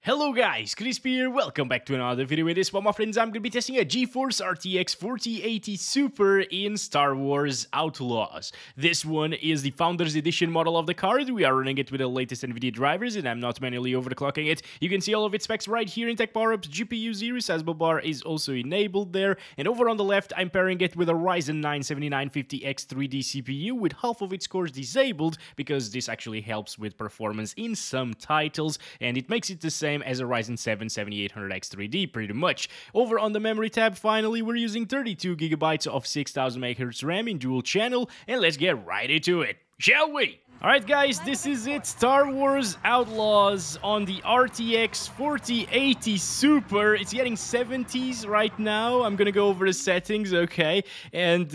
Hello guys, Crispy here, welcome back to another video. In this one, my friends, I'm going to be testing a GeForce RTX 4080 Super in Star Wars Outlaws. This one is the Founders Edition model of the card. We are running it with the latest Nvidia drivers and I'm not manually overclocking it. You can see all of its specs right here in Tech Power Ups. GPU 0 Sassable bar is also enabled there. And over on the left, I'm pairing it with a Ryzen 9 7950X 3D CPU with half of its cores disabled because this actually helps with performance in some titles and it makes it the same as a Ryzen 7 7800X 3D pretty much. Over on the memory tab, finally, we're using 32GB of 6000 MHz RAM in dual channel, and let's get right into it, shall we? Alright guys, this is it, Star Wars Outlaws on the RTX 4080 Super. It's getting 70s right now. I'm gonna go over the settings, okay? And,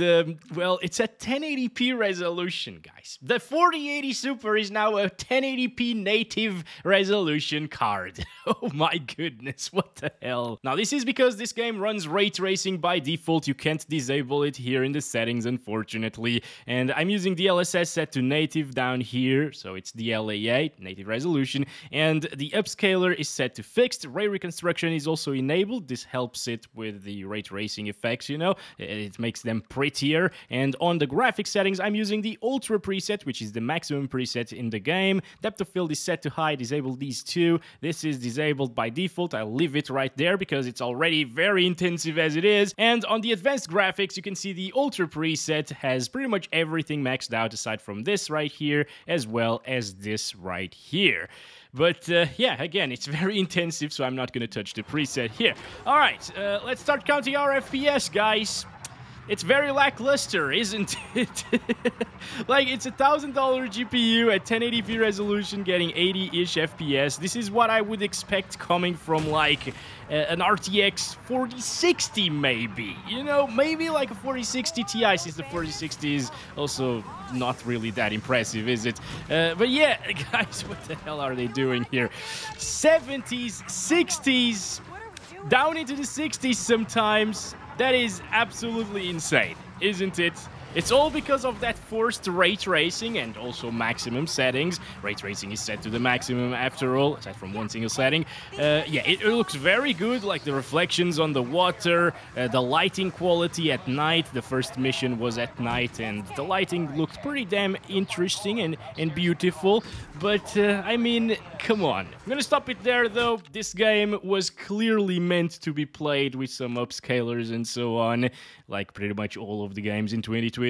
well, it's a 1080p resolution, guys. The 4080 Super is now a 1080p native resolution card. Oh my goodness, what the hell? Now, this is because this game runs ray tracing by default. You can't disable it here in the settings, unfortunately. And I'm using DLSS set to native down here, so it's DLAA, native resolution, and the upscaler is set to fixed. Ray reconstruction is also enabled. This helps it with the ray tracing effects, you know, it makes them prettier. And on the graphics settings, I'm using the Ultra preset, which is the maximum preset in the game. Depth of field is set to high, disable these two. This is disabled by default. I'll leave it right there because it's already very intensive as it is. And on the advanced graphics, you can see the Ultra preset has pretty much everything maxed out aside from this right here, as well as this right here. But yeah, again, it's very intensive, so I'm not going to touch the preset here. All right, let's start counting our FPS, guys. It's very lackluster, isn't it? Like, it's a $1,000 GPU at 1080p resolution getting 80-ish FPS. This is what I would expect coming from, like, an RTX 4060 maybe. You know, maybe like a 4060 Ti, since the 4060 is also not really that impressive, is it? But yeah, guys, what the hell are they doing here? 70s, 60s, down into the 60s sometimes. That is absolutely insane, isn't it? It's all because of that forced ray tracing and also maximum settings. Ray tracing is set to the maximum after all, aside from one single setting. Yeah, it looks very good, like the reflections on the water, the lighting quality at night. The first mission was at night and the lighting looked pretty damn interesting and beautiful. But, I mean, come on. I'm gonna stop it there though. This game was clearly meant to be played with some upscalers and so on, like pretty much all of the games in 2024.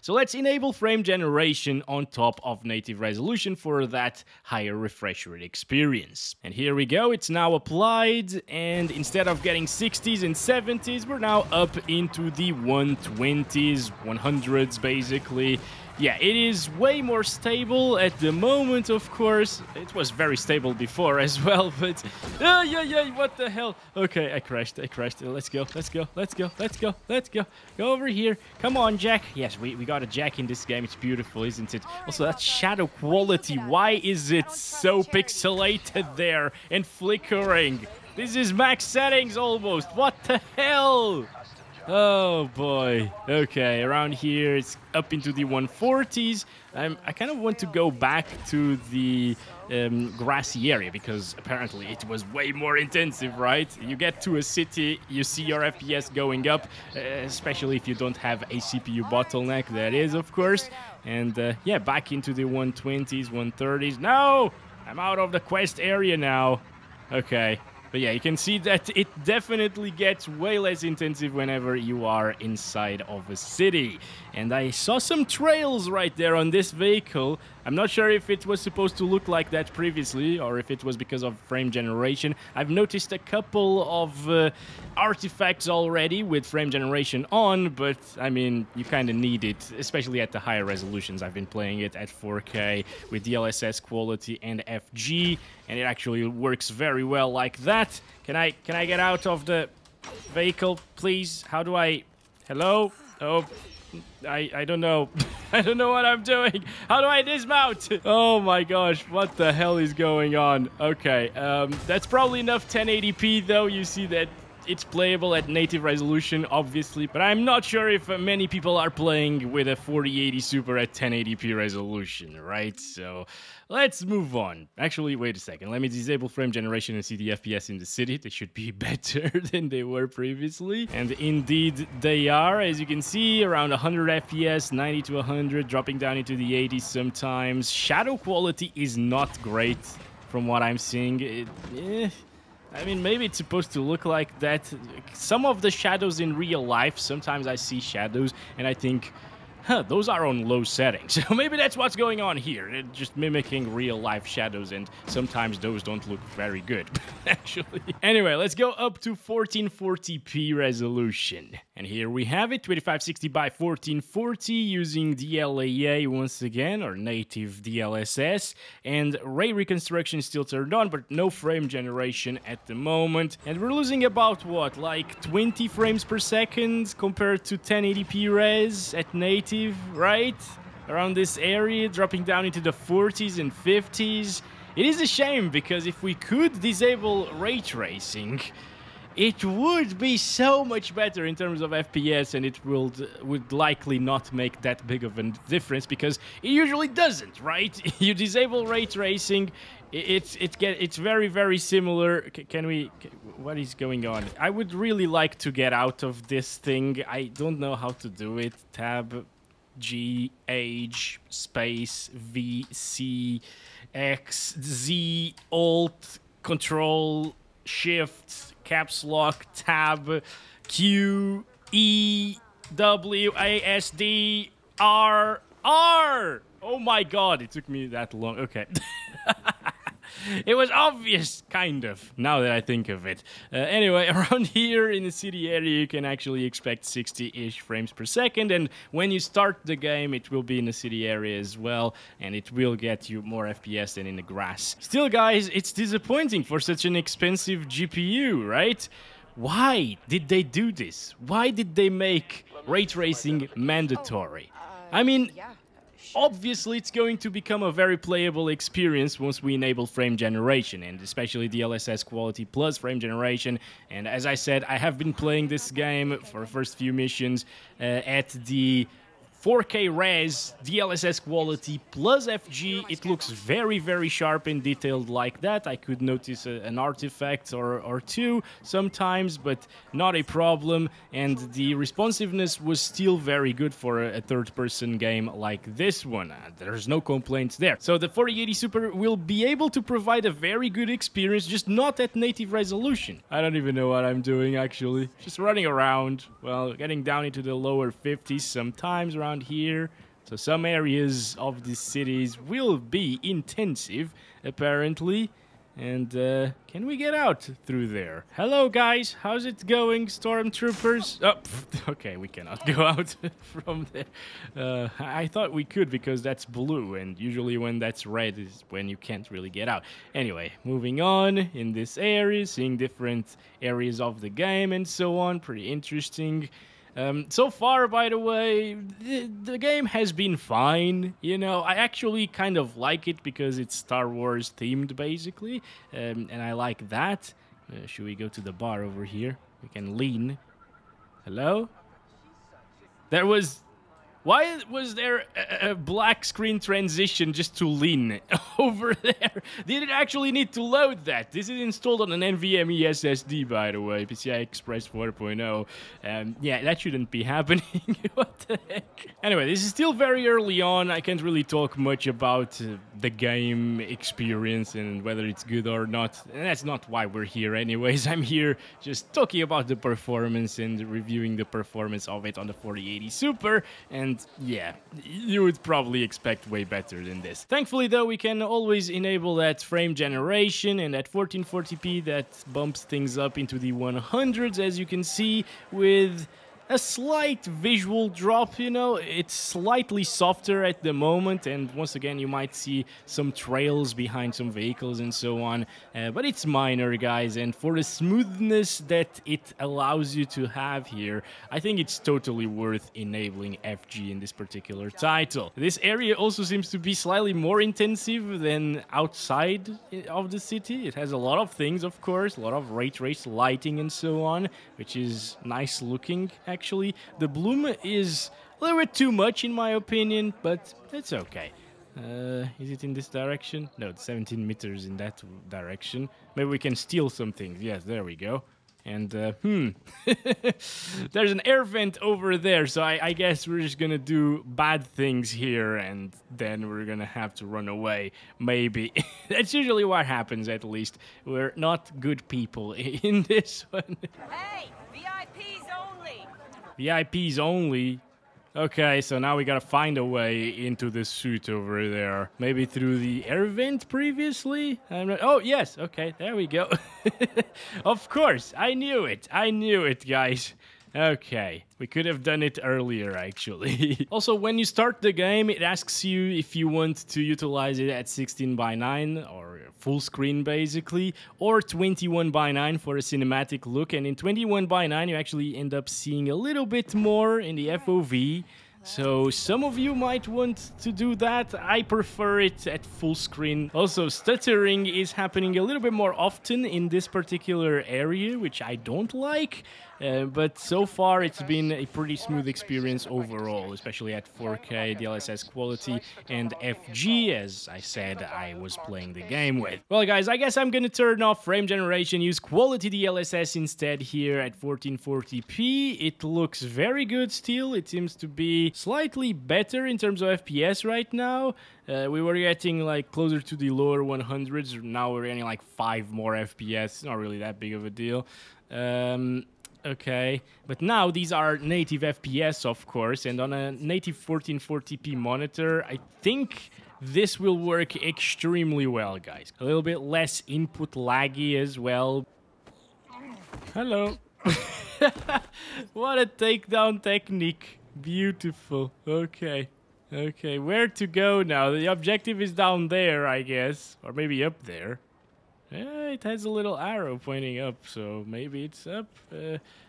So let's enable frame generation on top of native resolution for that higher refresh rate experience. And here we go, it's now applied, and instead of getting 60s and 70s, we're now up into the 120s, 100s basically. Yeah, it is way more stable at the moment, of course. It was very stable before as well, but... yeah, what the hell? Okay, I crashed. Let's go. Go over here. Come on, Jack. Yes, we got a Jack in this game. It's beautiful, isn't it? Also, that shadow quality. Why is it so pixelated there and flickering? This is max settings almost. What the hell? Oh boy. Okay, around here it's up into the 140s. I kind of want to go back to the grassy area because apparently it was way more intensive, right? You get to a city, you see your FPS going up, especially if you don't have a CPU bottleneck, that is, of course. And yeah, back into the 120s, 130s. No! I'm out of the quest area now. Okay. But yeah, you can see that it definitely gets way less intensive whenever you are inside of a city. And I saw some trails right there on this vehicle. I'm not sure if it was supposed to look like that previously or if it was because of frame generation. I've noticed a couple of artifacts already with frame generation on, but I mean, you kind of need it, especially at the higher resolutions. I've been playing it at 4K with DLSS quality and FG, and it actually works very well like that. Can I get out of the vehicle, please? How do I... Hello? Oh... I don't know. I don't know what I'm doing. How do I dismount? Oh my gosh, what the hell is going on? Okay, that's probably enough 1080p though. You see that it's playable at native resolution, obviously, but I'm not sure if many people are playing with a 4080 Super at 1080p resolution, right? So let's move on. Actually, wait a second. Let me disable frame generation and see the FPS in the city. They should be better than they were previously. And indeed, they are. As you can see, around 100 FPS, 90 to 100, dropping down into the 80s sometimes. Shadow quality is not great from what I'm seeing. I mean, maybe it's supposed to look like that. Some of the shadows in real life, sometimes I see shadows and I think, those are on low settings. So maybe that's what's going on here. It's just mimicking real life shadows, and sometimes those don't look very good, actually. Anyway, let's go up to 1440p resolution. And here we have it, 2560 by 1440 using DLAA once again, or native DLSS. And ray reconstruction is still turned on, but no frame generation at the moment. And we're losing about, what, like 20 frames per second compared to 1080p res at native, right? Around this area, dropping down into the 40s and 50s. It is a shame, because if we could disable ray tracing, it would be so much better in terms of FPS, and it would likely not make that big of a difference, because it usually doesn't, right? You disable ray tracing, it's very, very similar. What is going on? I would really like to get out of this thing. I don't know how to do it. Tab G H space V C X Z Alt Control Shift Caps Lock Tab Q E W A S D R R. Oh my god, it took me that long. Okay. It was obvious, kind of, now that I think of it. Anyway, around here in the city area, you can actually expect 60-ish frames per second, and when you start the game, it will be in the city area as well, and it will get you more FPS than in the grass. Still, guys, it's disappointing for such an expensive GPU, right? Why did they do this? Why did they make ray tracing mandatory? I mean, obviously, it's going to become a very playable experience once we enable frame generation, and especially DLSS quality plus frame generation. And as I said, I have been playing this game for the first few missions at the 4K res, DLSS quality plus FG. It looks very, very sharp and detailed like that. I could notice an artifact or two sometimes, but not a problem. And the responsiveness was still very good for a third-person game like this one. There's no complaints there. So the 4080 Super will be able to provide a very good experience, just not at native resolution. I don't even know what I'm doing, actually. Just running around, well, getting down into the lower 50s sometimes around here. So some areas of the cities will be intensive, apparently. And can we get out through there? Hello, guys. How's it going, stormtroopers? Oh, okay, we cannot go out from there. I thought we could, because that's blue, and usually when that's red is when you can't really get out. Anyway, moving on in this area, seeing different areas of the game and so on. Pretty interesting. So far, by the way, the game has been fine. You know, I actually kind of like it because it's Star Wars themed, basically, and I like that. Should we go to the bar over here? We can lean. Hello? There was... Why was there a black screen transition just to lean over there? Did it actually need to load that? This is installed on an NVMe SSD, by the way, PCI Express 4.0. Yeah, that shouldn't be happening. What the heck? Anyway, this is still very early on. I can't really talk much about the game experience and whether it's good or not. And that's not why we're here anyways. I'm here just talking about the performance and reviewing the performance of it on the 4080 Super. And yeah, you would probably expect way better than this. Thankfully, though, we can always enable that frame generation, and at 1440p that bumps things up into the 100s, as you can see, with a slight visual drop, you know, it's slightly softer at the moment, and once again you might see some trails behind some vehicles and so on, but it's minor, guys, and for the smoothness that it allows you to have here, I think it's totally worth enabling FG in this particular title. This area also seems to be slightly more intensive than outside of the city. It has a lot of things, of course, a lot of ray trace lighting and so on, which is nice looking. Actually, the bloom is a little bit too much in my opinion, but it's okay. Is it in this direction? No, it's 17 meters in that direction. Maybe we can steal some things. Yes, there we go. And, there's an air vent over there, so I guess we're just gonna do bad things here, and then we're gonna have to run away, maybe. That's usually what happens, at least. We're not good people in this one. Hey, VIPs only! VIPs only? Okay, so now we gotta find a way into the suit over there. Maybe through the air vent previously? I'm not... Oh, yes, okay, there we go. Of course, I knew it, guys. Okay, we could have done it earlier, actually. Also, when you start the game, it asks you if you want to utilize it at 16:9, or full screen, basically, or 21:9 for a cinematic look. And in 21:9, you actually end up seeing a little bit more in the FOV. So some of you might want to do that. I prefer it at full screen. Also, stuttering is happening a little bit more often in this particular area, which I don't like. But so far it's been a pretty smooth experience overall, especially at 4K, DLSS quality, and FG, as I said I was playing the game with. Well, guys, I guess I'm gonna turn off frame generation, use quality DLSS instead here at 1440p. It looks very good still. It seems to be slightly better in terms of FPS right now. We were getting like closer to the lower 100s. Now we're getting like 5 more FPS. Not really that big of a deal. Okay, but now these are native FPS, of course, and on a native 1440p monitor, I think this will work extremely well, guys. A little bit less input laggy as well. Hello. What a takedown technique. Beautiful. Okay. Okay, where to go now? The objective is down there, I guess. Or maybe up there. Yeah, it has a little arrow pointing up, so maybe it's up.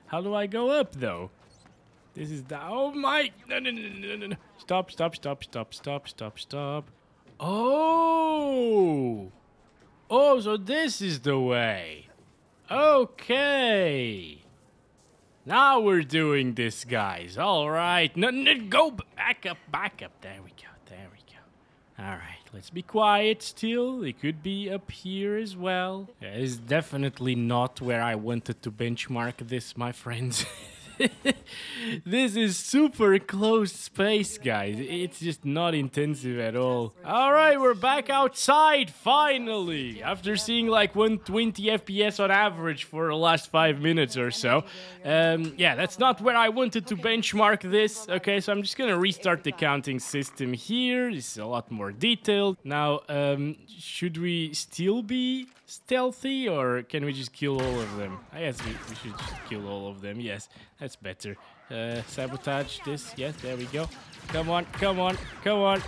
How do I go up, though? This is the... Oh, my... No, no, no, no, no, no. Stop, stop, stop, stop, stop, stop, stop. Oh! Oh, so this is the way. Okay. Now we're doing this, guys. All right. No, no, go back up, back up. There we go, there we go. All right, let's be quiet still. It could be up here as well. Yeah, it's definitely not where I wanted to benchmark this, my friends. This is super close space, guys. It's just not intensive at all. Alright, we're back outside, finally! After seeing like 120 FPS on average for the last 5 minutes or so. Yeah, that's not where I wanted to benchmark this. Okay, so I'm just gonna restart the counting system here. This is a lot more detailed. Now, should we still be stealthy, or can we just kill all of them? I guess we should just kill all of them. Yes, that's better. Sabotage this. Yes, there we go. Come on, come on, come on.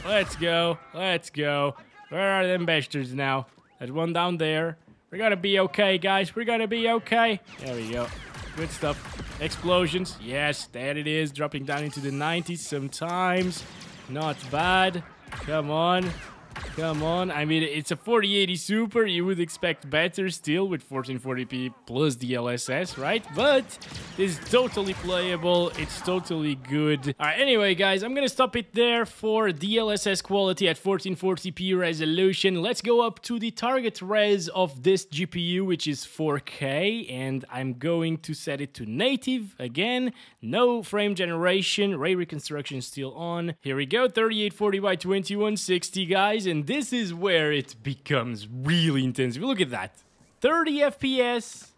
Let's go, let's go. Where are them bastards now? There's one down there. We're gonna be okay, guys. We're gonna be okay. There we go. Good stuff. Explosions. Yes, there it is. Dropping down into the 90s sometimes. Not bad. Come on. Come on, I mean, it's a 4080 Super, you would expect better still with 1440p plus DLSS, right? But this is totally playable, it's totally good. Alright, anyway, guys, I'm gonna stop it there for DLSS quality at 1440p resolution. Let's go up to the target res of this GPU, which is 4K, and I'm going to set it to native again. No frame generation, ray reconstruction still on. Here we go, 3840 by 2160, guys. And this is where it becomes really intensive. Look at that. 30 FPS,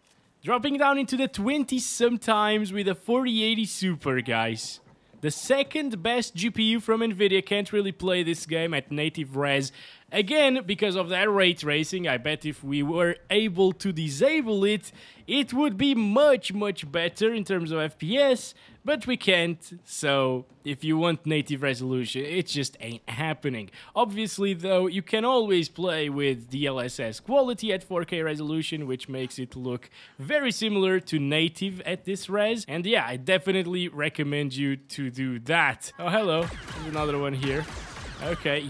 dropping down into the 20s sometimes with a 4080 Super, guys. The second best GPU from Nvidia can't really play this game at native res. Again, because of that ray tracing, I bet if we were able to disable it, it would be much better in terms of FPS, but we can't, so if you want native resolution, it just ain't happening. Obviously though, you can always play with DLSS quality at 4K resolution, which makes it look very similar to native at this res, and yeah, I definitely recommend you to do that. Oh hello, there's another one here. Okay,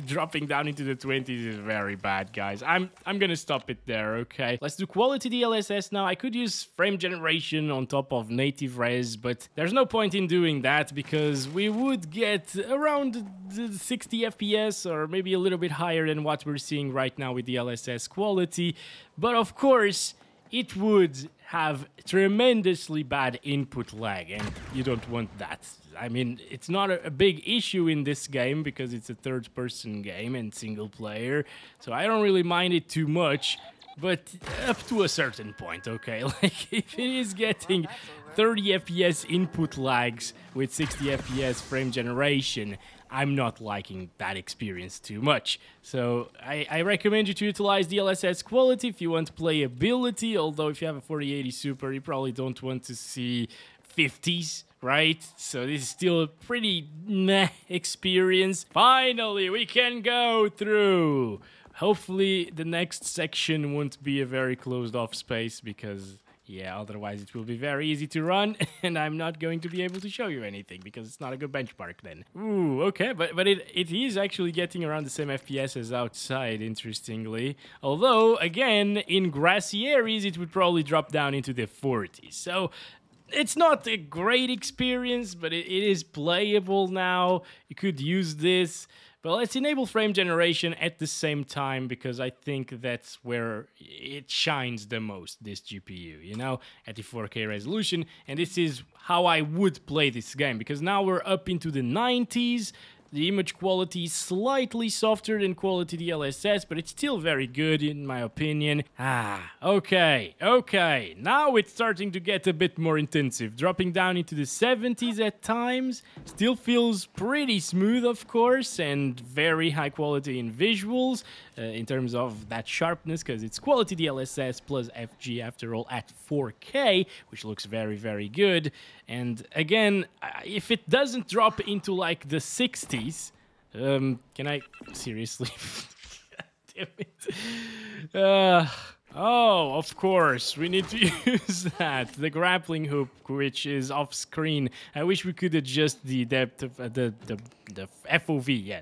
dropping down into the 20s is very bad, guys. I'm gonna stop it there, okay? Let's do quality DLSS now. I could use frame generation on top of native res, but there's no point in doing that because we would get around the 60 FPS or maybe a little bit higher than what we're seeing right now with DLSS quality. But of course, it would have tremendously bad input lag, and you don't want that. I mean, it's not a big issue in this game because it's a third-person game and single player, so I don't really mind it too much, but up to a certain point, okay? Like, if it is getting 30 FPS input lags with 60 FPS frame generation, I'm not liking that experience too much. So I recommend you to utilize DLSS quality if you want playability, although if you have a 4080 Super, you probably don't want to see 50s, right? So this is still a pretty meh experience. Finally, we can go through. Hopefully the next section won't be a very closed off space because yeah, otherwise it will be very easy to run and I'm not going to be able to show you anything because it's not a good benchmark then. Ooh, okay, but it is actually getting around the same FPS as outside, interestingly. Although, again, in grassy areas it would probably drop down into the 40s. So it's not a great experience, but it is playable now. You could use this. But let's enable frame generation at the same time because I think that's where it shines the most, this GPU, you know, at the 4K resolution. And this is how I would play this game because now we're up into the 90s. The image quality is slightly softer than quality DLSS, but it's still very good in my opinion. Okay. Now it's starting to get a bit more intensive, dropping down into the 70s at times. Still feels pretty smooth, of course, and very high quality in visuals in terms of that sharpness, because it's quality DLSS plus FG after all at 4K, which looks very good. And again, if it doesn't drop into like the 60s, can I seriously? Damn it. Oh, of course, we need to use that. The grappling hook, which is off screen. I wish we could adjust the depth of the FOV, yeah.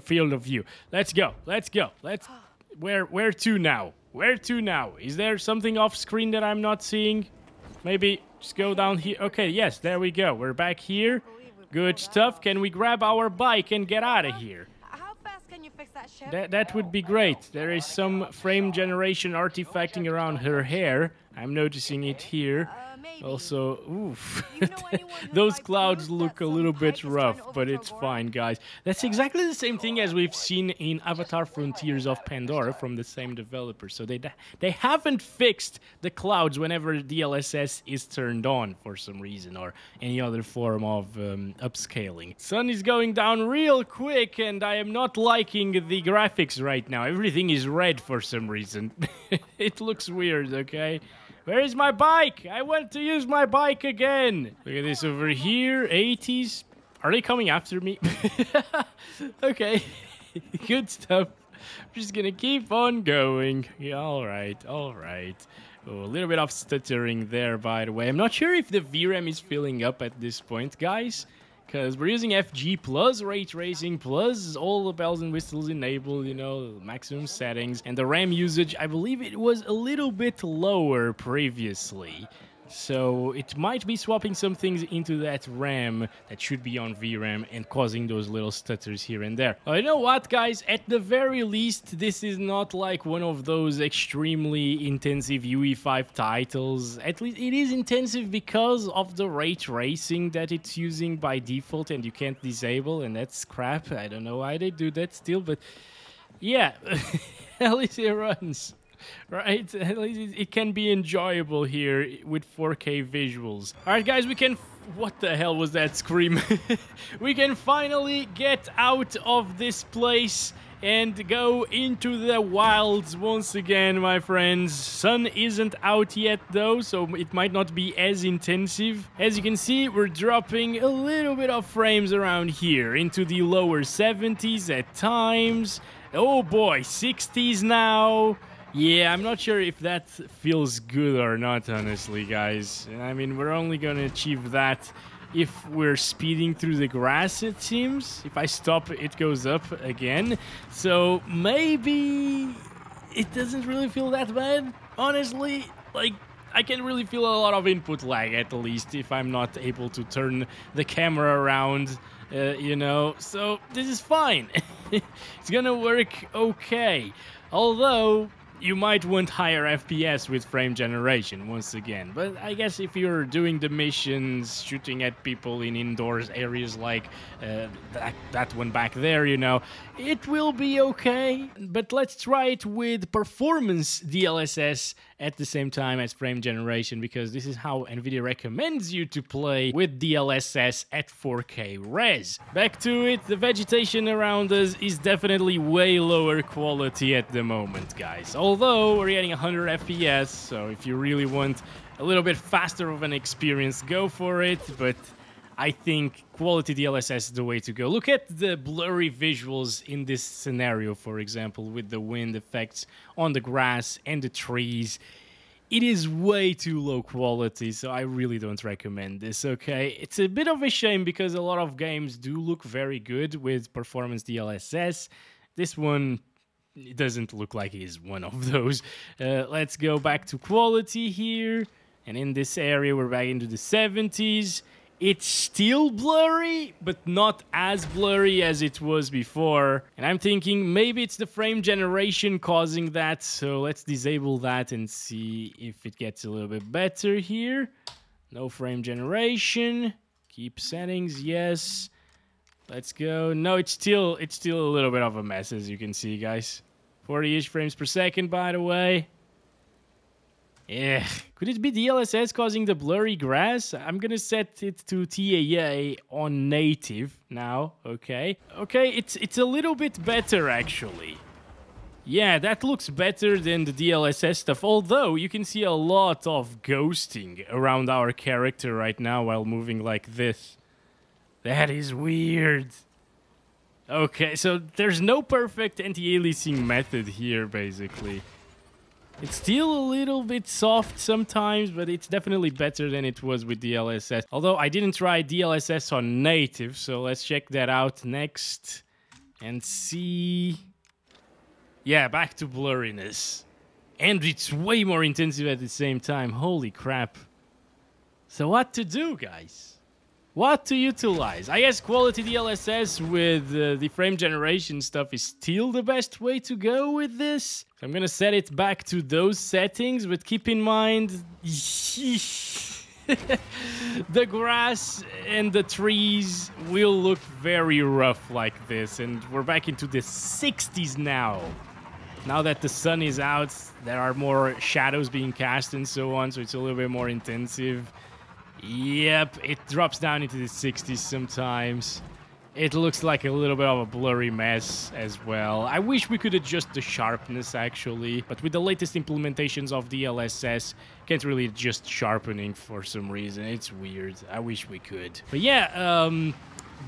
Field of view. Let's go. Where to now? Where to now? Is there something off screen that I'm not seeing? Maybe just go down here. Okay, yes, there we go. We're back here. Good stuff. Can we grab our bike and get out of here? How fast can you fix that? That would be great. There is some frame generation artifacting around her hair. I'm noticing it here. Also, oof. Those clouds look a little bit rough, but it's fine, guys. That's exactly the same thing as we've seen in Avatar Frontiers of Pandora from the same developer. So they haven't fixed the clouds whenever DLSS is turned on for some reason or any other form of upscaling. Sun is going down real quick and I am not liking the graphics right now. Everything is red for some reason. It looks weird, okay? Where is my bike? I want to use my bike again. Look at this over here. 80s. Are they coming after me? Okay. Good stuff. I'm just gonna keep on going. Yeah, all right. Oh, a little bit of stuttering there, by the way. I'm not sure if the VRAM is filling up at this point, guys. Because we're using FG plus ray tracing plus all the bells and whistles enabled, you know, maximum settings. And the RAM usage, I believe it was a little bit lower previously. So it might be swapping some things into that RAM that should be on VRAM and causing those little stutters here and there. You know what, guys? At the very least, this is not like one of those extremely intensive UE5 titles. At least it is intensive because of the ray tracing that it's using by default and you can't disable, and that's crap. I don't know why they do that still, but yeah, at least it runs. right? At least it can be enjoyable here with 4K visuals. All right, guys, we can... What the hell was that scream? We can finally get out of this place and go into the wilds once again, my friends. Sun isn't out yet though, so it might not be as intensive. As you can see, we're dropping a little bit of frames around here into the lower 70s at times. Oh boy, 60s now. Yeah, I'm not sure if that feels good or not, honestly, guys. I mean, we're only gonna achieve that if we're speeding through the grass, it seems. If I stop, it goes up again. So maybe it doesn't really feel that bad, honestly. Like, I can really feel a lot of input lag, at least, if I'm not able to turn the camera around, you know. So this is fine. It's gonna work okay. Although... you might want higher FPS with frame generation once again, but I guess if you're doing the missions, shooting at people in indoors areas like that one back there, you know, it will be okay. But let's try it with performance DLSS at the same time as frame generation, because this is how Nvidia recommends you to play with DLSS at 4K res. Back to it, the vegetation around us is definitely way lower quality at the moment, guys. Although we're getting 100 FPS, so if you really want a little bit faster of an experience, go for it, but I think quality DLSS is the way to go. Look at the blurry visuals in this scenario, for example, with the wind effects on the grass and the trees. It is way too low quality, so I really don't recommend this, okay? It's a bit of a shame because a lot of games do look very good with performance DLSS. This one... it doesn't look like it is one of those. Let's go back to quality here. And in this area, we're back into the 70s. It's still blurry, but not as blurry as it was before. And I'm thinking maybe it's the frame generation causing that. So let's disable that and see if it gets a little bit better here. No frame generation. Keep settings, yes. Let's go. No, it's still a little bit of a mess, as you can see, guys. 40-ish frames per second, by the way. Yeah. Could it be DLSS causing the blurry grass? I'm gonna set it to TAA on native now, okay? Okay, it's a little bit better, actually. Yeah, that looks better than the DLSS stuff, although you can see a lot of ghosting around our character right now while moving like this. That is weird. Okay, so there's no perfect anti-aliasing method here, basically. It's still a little bit soft sometimes, but it's definitely better than it was with DLSS. Although I didn't try DLSS on native, so let's check that out next and see. Yeah, back to blurriness. And it's way more intensive at the same time. Holy crap. So what to do, guys? What to utilize? I guess quality DLSS with the frame generation stuff is still the best way to go with this. So I'm gonna set it back to those settings, but keep in mind the grass and the trees will look very rough like this, and we're back into the 60s now. Now that the sun is out, there are more shadows being cast and so on, so it's a little bit more intensive. Yep, it drops down into the 60s sometimes. It looks like a little bit of a blurry mess as well. I wish we could adjust the sharpness, actually. But with the latest implementations of DLSS, can't really adjust sharpening for some reason. It's weird. I wish we could. But yeah,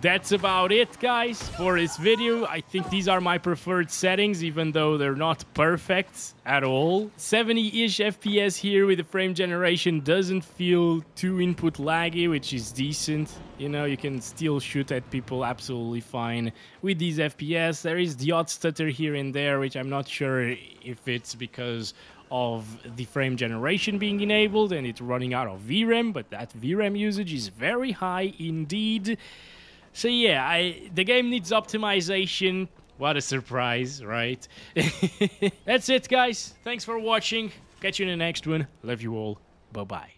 that's about it, guys, for this video. I think these are my preferred settings, even though they're not perfect at all. 70-ish FPS here with the frame generation doesn't feel too input laggy, which is decent. You know, you can still shoot at people absolutely fine with these FPS. There is the odd stutter here and there, which I'm not sure if it's because of the frame generation being enabled and it's running out of VRAM, but that VRAM usage is very high indeed. So yeah, the game needs optimization. What a surprise, right? That's it, guys. Thanks for watching. Catch you in the next one. Love you all. Bye-bye.